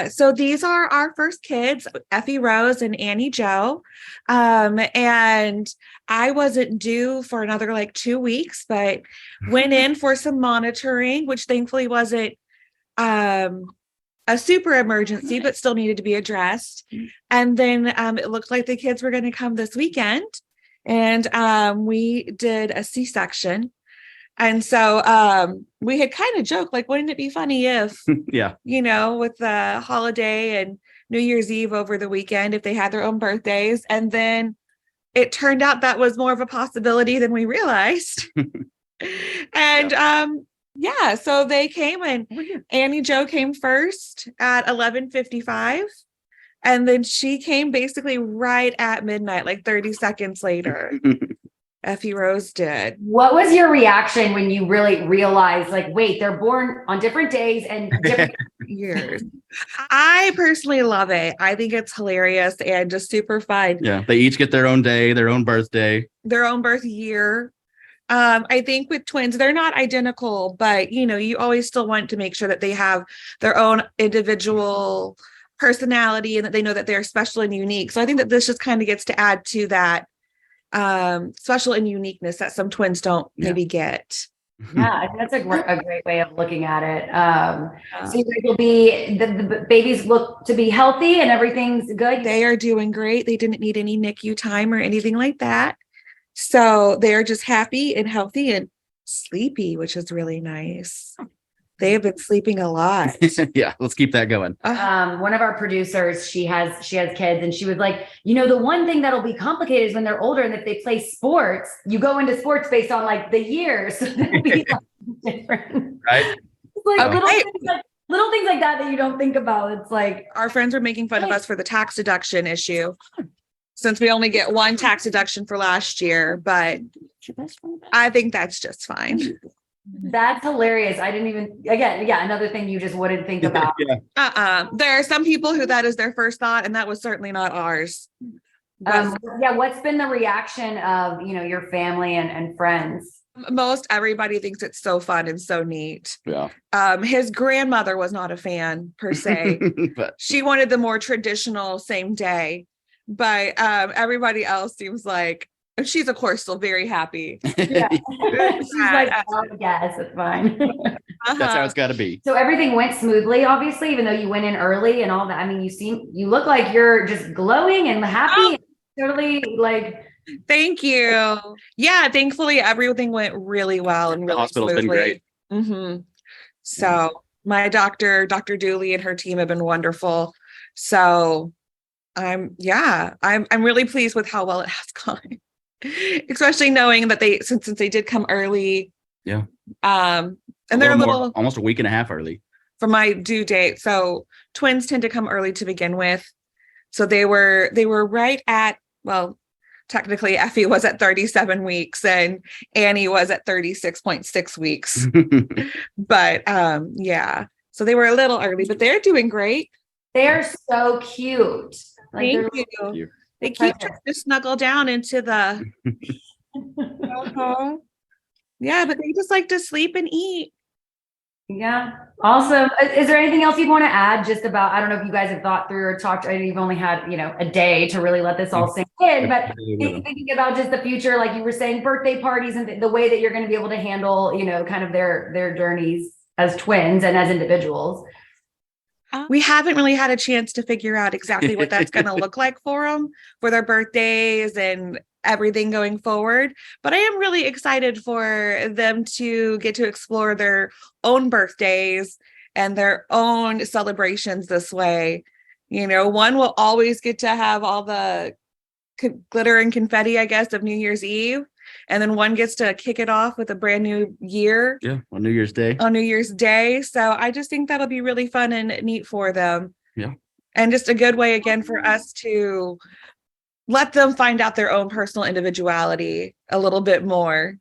So these are our first kids, Effie Rose and Annie Joe. And I wasn't due for another like 2 weeks, but went in for some monitoring, which thankfully wasn't a super emergency, but still needed to be addressed. And then it looked like the kids were going to come this weekend. And we did a C-section. And so we had kind of joked, like, wouldn't it be funny if, Yeah, with the holiday and New Year's Eve over the weekend, if they had their own birthdays. And then it turned out that was more of a possibility than we realized. And so they came, and Annie Joe came first at 11:55. And then she came basically right at midnight, like 30 seconds later. Effie Rose did. What was your reaction when you really realized, like, wait, they're born on different days and different years? I personally love it. I think it's hilarious and just super fun. Yeah, they each get their own day, their own birthday, their own birth year. I think with twins, they're not identical, but you always still want to make sure that they have their own individual personality and that they know that they're special and unique. So I think that this just kind of gets to add to that special and uniqueness that some twins don't maybe get. Yeah, that's a great way of looking at it. So you guys will be, the babies look to be healthy and everything's good? They are doing great. They didn't need any NICU time or anything like that. So they're just happy and healthy and sleepy, which is really nice. They have been sleeping a lot. Yeah, let's keep that going. One of our producers, she has kids, and she was like, the one thing that'll be complicated is when they're older and if they play sports, you go into sports based on like the years. So that'll be different. Right. It's like little things like that you don't think about. It's like our friends were making fun of us for the tax deduction issue, since we only get one tax deduction for last year, but I think that's just fine. That's hilarious. I didn't even, another thing you just wouldn't think about. There are some people who that is their first thought, and that was certainly not ours. What's been the reaction of, your family and friends? Most everybody thinks it's so fun and so neat. Yeah. His grandmother was not a fan per se. But she wanted the more traditional same day, but everybody else seems like, she's of course still very happy. Yeah. She's like, oh, yes, it's fine. That's how it's got to be. So everything went smoothly, obviously, even though you went in early and all that. I mean, you look like you're just glowing and happy. Totally like. Thank you. Yeah, thankfully everything went really well and really the hospital's smoothly. Been great. Mm-hmm. So my Dr. Dooley and her team have been wonderful. So I'm really pleased with how well it has gone. Especially knowing that since they did come early. Yeah. And they're almost a week and a half early for my due date. So twins tend to come early to begin with. So they were right at, well, technically Effie was at 37 weeks and Annie was at 36.6 weeks. But so they were a little early, but they're doing great. They're so cute. Thank you. They keep trying to snuggle down into the yeah, but they just like to sleep and eat. Yeah. Awesome. Is there anything else you'd want to add just about, I don't know if you guys have thought through or talked, you've only had, a day to really let this all sink in, but thinking about just the future, like you were saying, birthday parties and the way that you're going to be able to handle, kind of their journeys as twins and as individuals. We haven't really had a chance to figure out exactly what that's going to look like for them, for their birthdays and everything going forward. But I am really excited for them to get to explore their own birthdays and their own celebrations this way. One will always get to have all the glitter and confetti, I guess, of New Year's Eve. And then one gets to kick it off with a brand new year. Yeah, on New Year's Day. So I just think that'll be really fun and neat for them. Yeah. And just a good way, again, for us to let them find out their own personal individuality a little bit more.